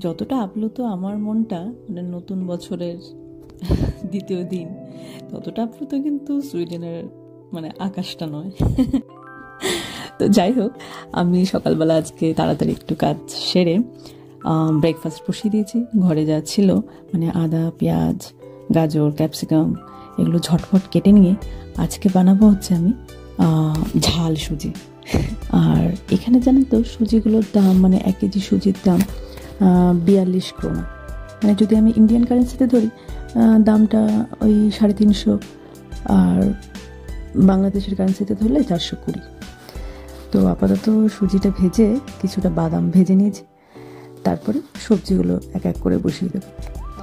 যতটা আপ্লুত আমার মনটা মানে নতুন বছরের দ্বিতীয় দিন, ততটা আপ্লুত কিন্তু সুইডেনের মানে আকাশটা নয়। তো যাই হোক, আমি সকালবেলা আজকে তাড়াতাড়ি একটু কাজ সেরে ব্রেকফাস্ট বসিয়ে দিয়েছি। ঘরে যা ছিল মানে আদা, পেঁয়াজ, গাজর, ক্যাপসিকাম এগুলো ঝটফট কেটে নিয়ে আজকে বানাবো হচ্ছে আমি ঝাল সুজি। আর এখানে জানেন তো সুজিগুলোর দাম মানে 1 কেজি সুজির দাম 42 ক্রোনা। মানে যদি আমি ইন্ডিয়ান কারেন্সিতে ধরি দামটা ওই 350, আর বাংলাদেশের কারেন্সিতে ধরলে 420। তো আপাতত সুজিটা ভেজে কিছুটা বাদাম ভেজে নিয়েছি, তারপরে সবজিগুলো এক এক করে বসিয়ে দেবো।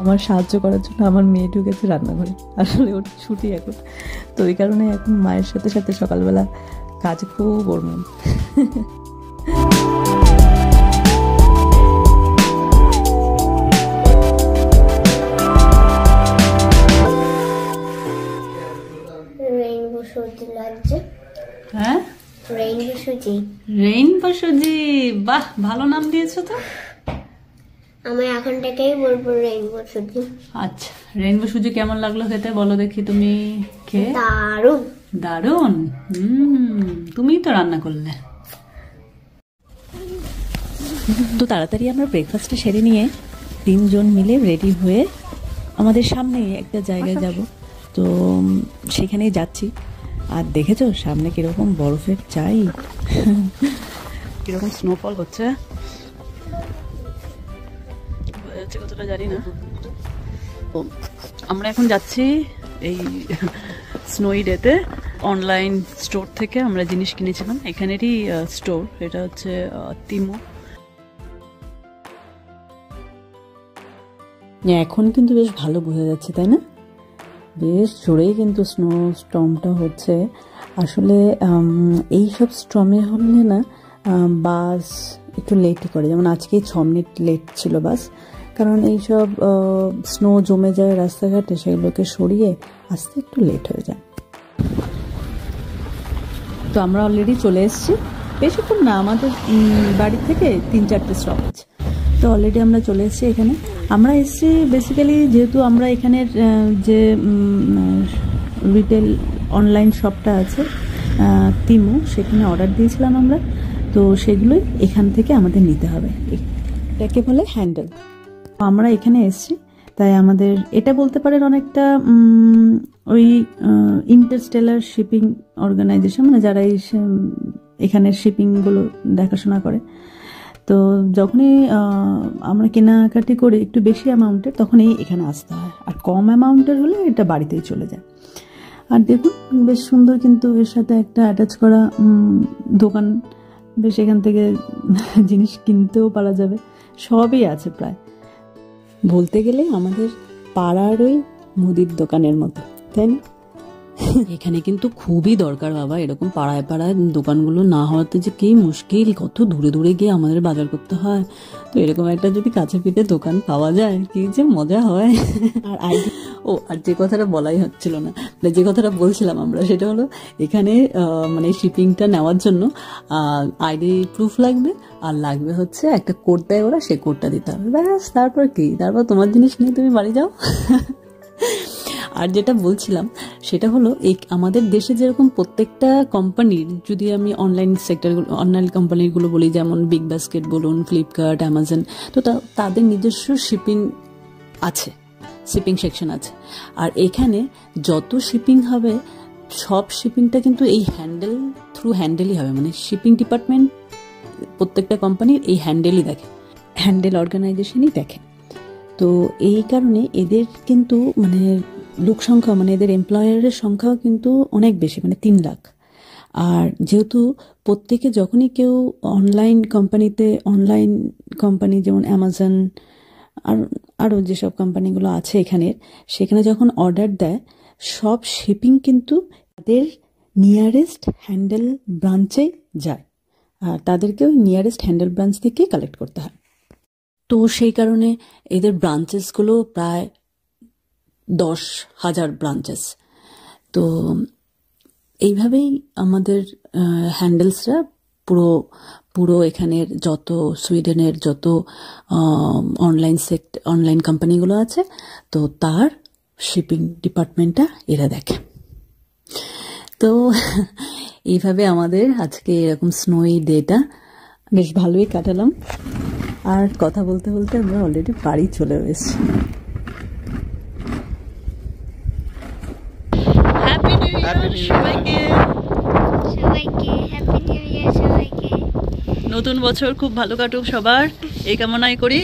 আমার সাহায্য করার জন্য আমার মেয়ে ঢুকেছে রান্নাঘরে, আসলে ওর ছুটি এখন, তো ওই কারণে এখন মায়ের সাথে সাথে সকালবেলা কাজ খুব ওর মন। হ্যাঁ, রেইনবো সুজি, বাহ ভালো নাম দিয়েছো তো। আমি এখন থেকেই বলবো রেইনবো সুজি। আচ্ছা, রেইনবো সুজি কেমন লাগলো খেতে বলো দেখি তুমি। খেয়ে দারুণ দারুণ। তুমিই তো রান্না করলে। তো তাড়াতাড়ি আমরা ব্রেকফাস্টটা সেরে নিয়ে 3 জন মিলে রেডি হয়ে আমাদের সামনে একটা জায়গায় যাব। তো সেখানেই যাচ্ছি। আর দেখেছো সামনে কিরকম বরফের চাই, কিরকম স্নোফল হচ্ছে কতটা জানি না। তো আমরা এখন যাচ্ছি এই স্নোই ডেতে। অনলাইন স্টোর থেকে আমরা জিনিস কিনেছিলাম, এখানেরই স্টোর, এটা হচ্ছে তিমো। এখন কিন্তু বেশ ভালো বোঝা যাচ্ছে তাই না, বেশ জোরেই কিন্তু স্নো স্টর্মটা হচ্ছে। আসলে এইসব স্টর্মে হলে না বাস একটু লেটই করে, যেমন আজকে 6 মিনিট লেট ছিল বাস, কারণ এইসব স্নো জমে যায় রাস্তাঘাটে, সেগুলোকে সরিয়ে আসতে একটু লেট হয়ে যায়। তো আমরা অলরেডি চলে এসেছি, বেশিক্ষণ না, আমাদের বাড়ি থেকে 3-4টে স্টপেজ। তো অলরেডি আমরা চলে এসেছি এখানে। আমরা এসেছি বেসিক্যালি যেহেতু আমরা এখানের যে রিটেল অনলাইন শপটা আছে তিমো, সেখানে অর্ডার দিয়েছিলাম আমরা। তো সেগুলোই এখান থেকে আমাদের নিতে হবে, এটাকে বলে হ্যান্ডেল। আমরা এখানে এসেছি, তাই আমাদের এটা বলতে পারেন অনেকটা ওই ইন্টারস্টেলার শিপিং অর্গানাইজেশন, মানে যারা এখানের শিপিংগুলো দেখাশোনা করে। তো যখনই আমরা কেনাকাটি করে একটু বেশি অ্যামাউন্টের, তখনই এখানে আসতে হয়, আর কম অ্যামাউন্টের হলে এটা বাড়িতেই চলে যায়। আর দেখুন বেশ সুন্দর কিন্তু এর সাথে একটা অ্যাটাচ করা দোকান, বেশ এখান থেকে জিনিস কিনতেও পারা যাবে, সবই আছে প্রায়। বলতে গেলে আমাদের পাড়ার ওই মুদির দোকানের মতো, তাই না? এখানে কিন্তু খুবই দরকার বাবা, এরকম পাড়ায় পাড়ায় দোকানগুলো না হওয়াতে যে কি মুশকিল, কত দূরে দূরে গিয়ে আমাদের বাজার করতে হয়। তো এরকম একটা যদি কাছে পিঠে দোকান পাওয়া যায় কি যে মজা হয়। আর যে কথাটা বলাই হচ্ছিল না, যে কথাটা বলছিলাম আমরা, সেটা হলো এখানে মানে শিপিংটা নেওয়ার জন্য আইডি প্রুফ লাগবে, আর লাগবে হচ্ছে একটা কোড দেয় ওরা, সেই কোডটা দিতে হবে, ব্যাস। তারপর কি, তারপর তোমার জিনিস নিয়ে তুমি বাড়ি যাও। আর যেটা বলছিলাম সেটা হলো এই আমাদের দেশে যেরকম প্রত্যেকটা কোম্পানির, যদি আমি অনলাইন সেক্টরগুলো, অনলাইন কোম্পানিগুলো বলি, যেমন বিগ বাস্কেট বলুন, ফ্লিপকার্ট, অ্যামাজন, তো তাদের নিজস্ব শিপিং আছে, শিপিং সেকশন আছে। আর এখানে যত শিপিং হবে সব শিপিংটা কিন্তু এই হ্যান্ডেল থ্রু হ্যান্ডেলই হবে, মানে শিপিং ডিপার্টমেন্ট প্রত্যেকটা কোম্পানির এই হ্যান্ডেলই দেখে, হ্যান্ডেল অর্গানাইজেশনই দেখে। তো এই কারণে এদের কিন্তু মানে লোক সংখ্যা, মানে এদের এমপ্লয়ারের সংখ্যাও কিন্তু অনেক বেশি, মানে 3 লাখ। আর যেহেতু প্রত্যেকে যখনই কেউ অনলাইন কোম্পানি যেমন অ্যামাজন আর আরও যেসব কোম্পানিগুলো আছে এখানের, সেখানে যখন অর্ডার দেয়, সব শিপিং কিন্তু তাদের নিয়ারেস্ট হ্যান্ডেল ব্রাঞ্চে যায়, আর তাদেরকেও নিয়ারেস্ট হ্যান্ডেল ব্রাঞ্চ থেকে কালেক্ট করতে হয়। তো সেই কারণে এদের ব্রাঞ্চেসগুলো প্রায় 10,000 ব্রাঞ্চেস। তো এইভাবেই আমাদের হ্যান্ডেলসরা পুরো পুরো এখানের যত সুইডেনের যত অনলাইন কোম্পানিগুলো আছে, তো তার শিপিং ডিপার্টমেন্টটা এরা দেখে। তো এইভাবে আমাদের আজকে এরকম স্নোই ডেটা বেশ ভালোই কাটালাম। আর কথা বলতে বলতে আমরা অলরেডি বাড়ি চলে এসেছি। হ্যাপি নিউ ইয়ার সবাইকে। সবাইকে হ্যাপি নিউ ইয়ার সবাইকে। নতুন বছর খুব ভালো কাটুক সবার, এই কামনাই করি।